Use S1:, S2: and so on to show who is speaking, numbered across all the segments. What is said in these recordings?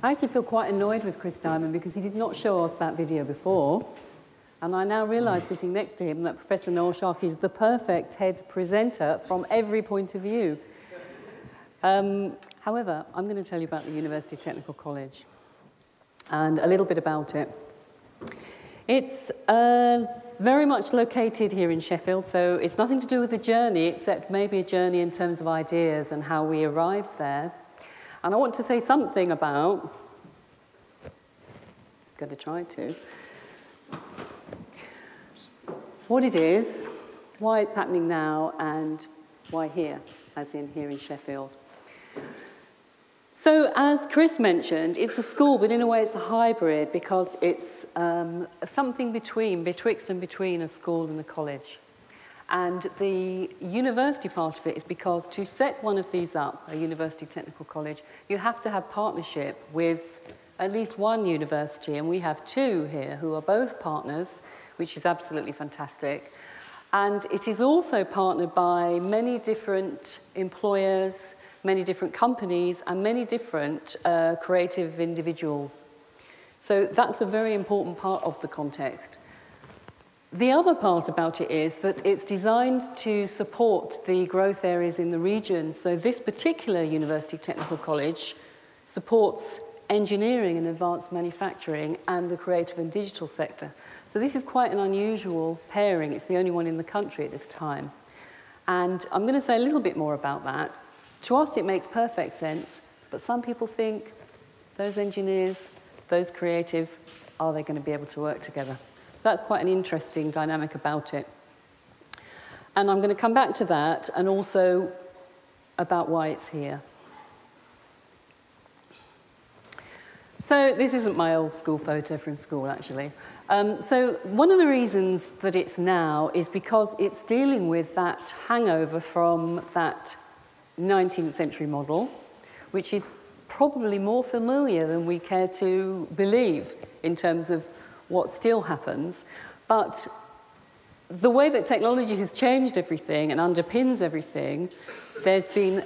S1: I actually feel quite annoyed with Chris Diamond because he did not show us that video before. And I now realise, sitting next to him, that Professor Noel Sharkey is the perfect TED presenter from every point of view. However, I'm going to tell you about the University Technical College and a little bit about it. It's very much located here in Sheffield, so it's nothing to do with the journey, except maybe a journey in terms of ideas and how we arrived there. And I want to say something about, I'm going to try to, what it is, why it's happening now, and why here, as in here in Sheffield. So, as Chris mentioned, it's a school, but in a way it's a hybrid because it's something betwixt and between a school and a college. And the university part of it is because to set one of these up, a university technical college, you have to have partnership with at least one university, and we have two here who are both partners, which is absolutely fantastic. And it is also partnered by many different employers, many different companies, and many different creative individuals. So that's a very important part of the context. The other part about it is that it's designed to support the growth areas in the region. So this particular University Technical College supports engineering and advanced manufacturing and the creative and digital sector. So this is quite an unusual pairing. It's the only one in the country at this time. And I'm going to say a little bit more about that. To us, it makes perfect sense, but some people think those engineers, those creatives, are they going to be able to work together? So that's quite an interesting dynamic about it. And I'm going to come back to that and also about why it's here. So this isn't my old school photo from school, actually. So one of the reasons that it's now is because it's dealing with that hangover from that 19th century model, which is probably more familiar than we care to believe in terms of what still happens. But the way that technology has changed everything and underpins everything, there's been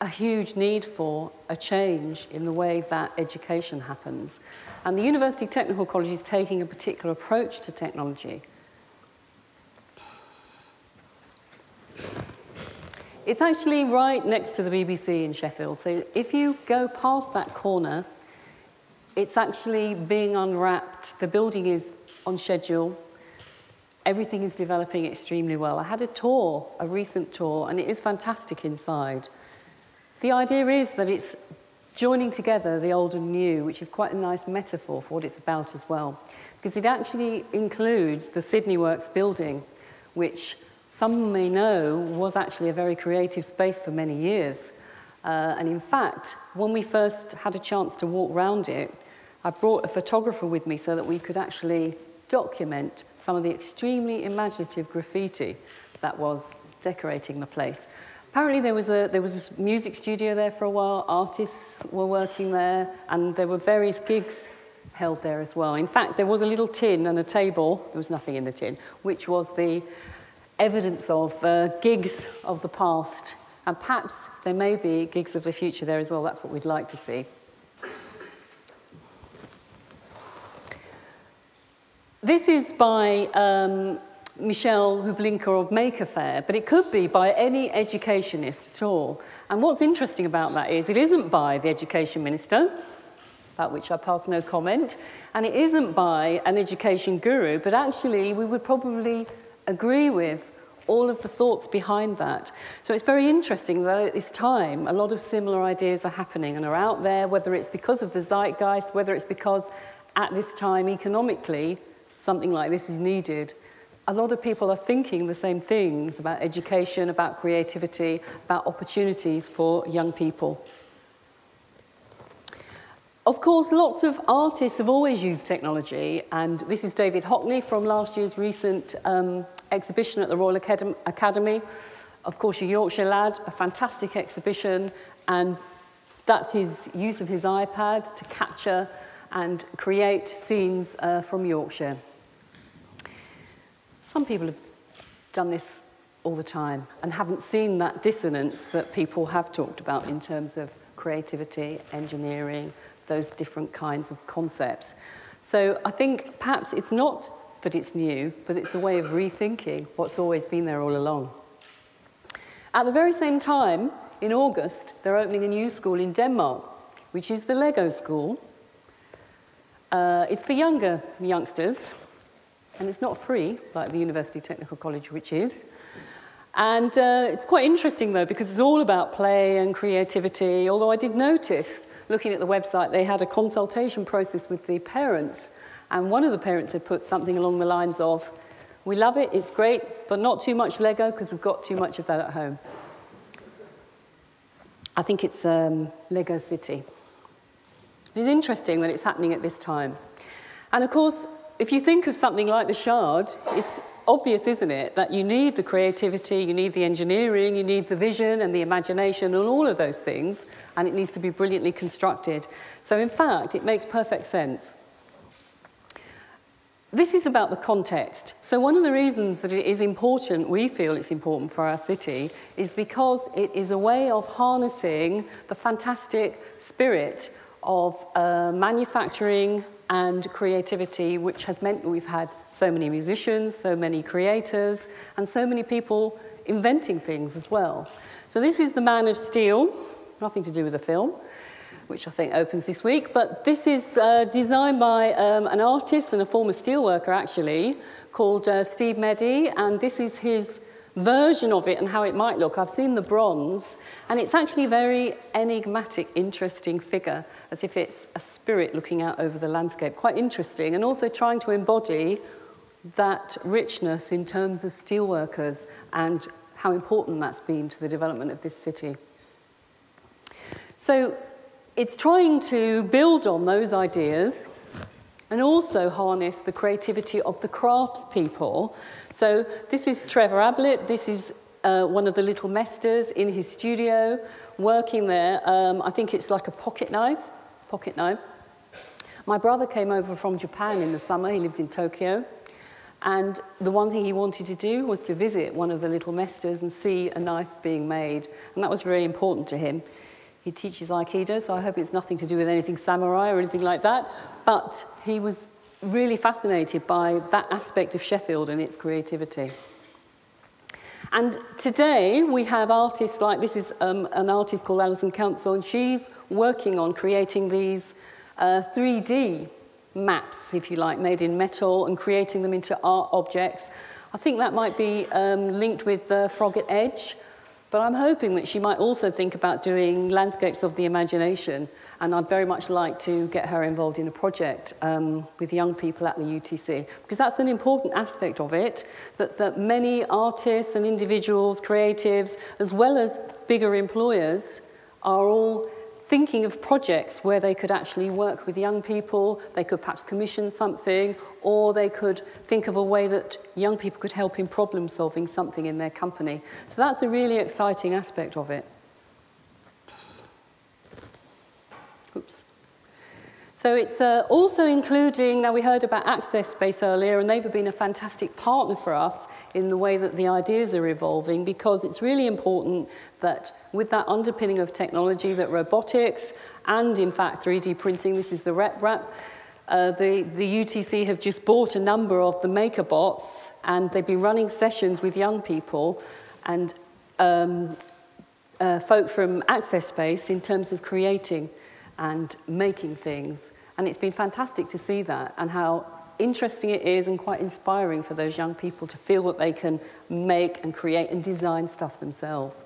S1: a huge need for a change in the way that education happens. And the University Technical College is taking a particular approach to technology. It's actually right next to the BBC in Sheffield. So if you go past that corner, it's actually being unwrapped. The building is on schedule. Everything is developing extremely well. I had a recent tour, and it is fantastic inside. The idea is that it's joining together the old and new, which is quite a nice metaphor for what it's about as well, because it actually includes the Sydney Works building, which some may know was actually a very creative space for many years. And in fact, when we first had a chance to walk around it, I brought a photographer with me so that we could actually document some of the extremely imaginative graffiti that was decorating the place. Apparently there was a music studio there for a while, artists were working there, and there were various gigs held there as well. In fact, there was a little tin and a table, there was nothing in the tin, which was the evidence of gigs of the past, and perhaps there may be gigs of the future there as well. That's what we'd like to see. This is by Michelle Hublinker of Maker Faire, but it could be by any educationist at all. And what's interesting about that is it isn't by the Education Minister, about which I pass no comment, and it isn't by an education guru, but actually we would probably agree with all of the thoughts behind that. So it's very interesting that at this time, a lot of similar ideas are happening and are out there, whether it's because of the zeitgeist, whether it's because at this time, economically, something like this is needed. A lot of people are thinking the same things about education, about creativity, about opportunities for young people. Of course, lots of artists have always used technology, and this is David Hockney from last year's recent exhibition at the Royal Academy. Of course, a Yorkshire lad, a fantastic exhibition, and that's his use of his iPad to capture and create scenes from Yorkshire. Some people have done this all the time and haven't seen that dissonance that people have talked about in terms of creativity, engineering, those different kinds of concepts. So I think perhaps it's not that it's new, but it's a way of rethinking what's always been there all along. At the very same time, in August, they're opening a new school in Denmark, which is the Lego School. It's for younger youngsters, and it's not free, like the University Technical College, which is. And it's quite interesting, though, because it's all about play and creativity, although I did notice, looking at the website, they had a consultation process with the parents, and one of the parents had put something along the lines of, "We love it, it's great, but not too much Lego, because we've got too much of that at home." I think it's Lego City. It's interesting that it's happening at this time. And of course, if you think of something like the Shard, it's obvious, isn't it, that you need the creativity, you need the engineering, you need the vision and the imagination and all of those things, and it needs to be brilliantly constructed. So in fact, it makes perfect sense. This is about the context. So one of the reasons that it is important, we feel it's important for our city, is because it is a way of harnessing the fantastic spirit of manufacturing and creativity, which has meant that we've had so many musicians, so many creators, and so many people inventing things as well. So this is the Man of Steel, nothing to do with the film, which I think opens this week, but this is designed by an artist and a former steelworker, actually, called Steve Meddy, and this is his version of it and how it might look. I've seen the bronze, and it's actually a very enigmatic, interesting figure, as if it's a spirit looking out over the landscape. Quite interesting, and also trying to embody that richness in terms of steelworkers and how important that's been to the development of this city. So it's trying to build on those ideas and also harness the creativity of the craftspeople. So this is Trevor Ablet. This is one of the little mesters in his studio working there. I think it's like a pocket knife. My brother came over from Japan in the summer. He lives in Tokyo. And the one thing he wanted to do was to visit one of the little mesters and see a knife being made. And that was very important to him. He teaches Aikido, so I hope it's nothing to do with anything samurai or anything like that. But he was really fascinated by that aspect of Sheffield and its creativity. And today we have artists like, this is an artist called Allison Council, and she's working on creating these 3D maps, if you like, made in metal and creating them into art objects. I think that might be linked with Frogget Edge. But I'm hoping that she might also think about doing landscapes of the imagination, and I'd very much like to get her involved in a project with young people at the UTC, because that's an important aspect of it, that many artists and individuals, creatives, as well as bigger employers, are all thinking of projects where they could actually work with young people, they could perhaps commission something, or they could think of a way that young people could help in problem solving something in their company. So that's a really exciting aspect of it. Oops. So it's also including, now we heard about Access Space earlier, and they've been a fantastic partner for us in the way that the ideas are evolving, because it's really important that with that underpinning of technology, that robotics and in fact 3D printing, this is the RepRap, the UTC have just bought a number of the maker bots, and they've been running sessions with young people and folk from Access Space in terms of creating and making things. And it's been fantastic to see that and how interesting it is and quite inspiring for those young people to feel that they can make and create and design stuff themselves.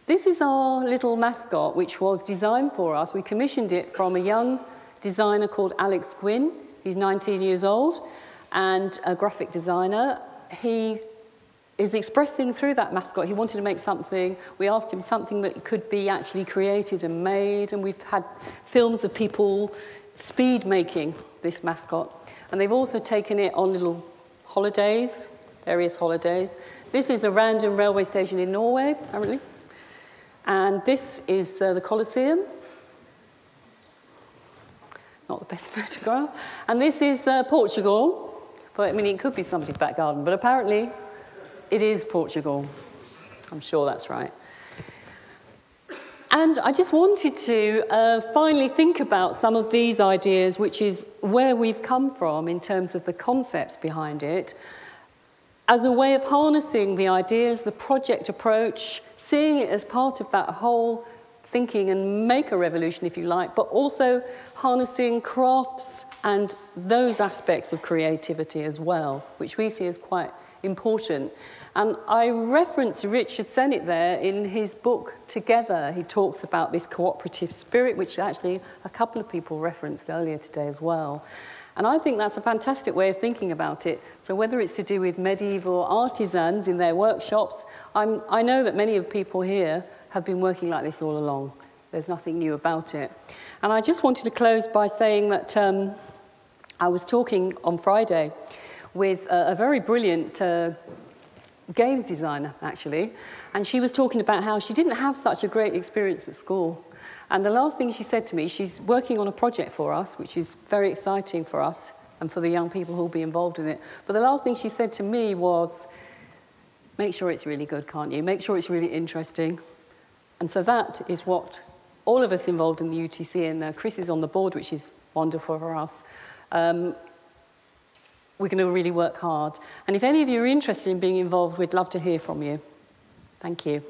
S1: This is our little mascot, which was designed for us. We commissioned it from a young designer called Alex Gwynn. He's 19 years old and a graphic designer. He is expressing through that mascot, he wanted to make something. We asked him something that could be actually created and made, and we've had films of people speed making this mascot. And they've also taken it on little holidays, various holidays. This is a random railway station in Norway, apparently. And this is the Colosseum. Not the best photograph. And this is Portugal. But I mean, it could be somebody's back garden, but apparently it is Portugal. I'm sure that's right. And I just wanted to finally think about some of these ideas, which is where we've come from in terms of the concepts behind it, as a way of harnessing the ideas, the project approach, seeing it as part of that whole thinking and maker revolution, if you like, but also harnessing crafts and those aspects of creativity as well, which we see as quite important. And I reference Richard Sennett there in his book Together. He talks about this cooperative spirit, which actually a couple of people referenced earlier today as well. And I think that's a fantastic way of thinking about it. So whether it's to do with medieval artisans in their workshops, I know that many of the people here have been working like this all along. There's nothing new about it. And I just wanted to close by saying that I was talking on Friday with a very brilliant games designer, actually, and she was talking about how she didn't have such a great experience at school. And the last thing she said to me, she's working on a project for us, which is very exciting for us and for the young people who will be involved in it. But the last thing she said to me was, make sure it's really good, can't you? Make sure it's really interesting. And so that is what all of us involved in the UTC, and Chris is on the board, which is wonderful for us. We're going to really work hard. And if any of you are interested in being involved, we'd love to hear from you. Thank you.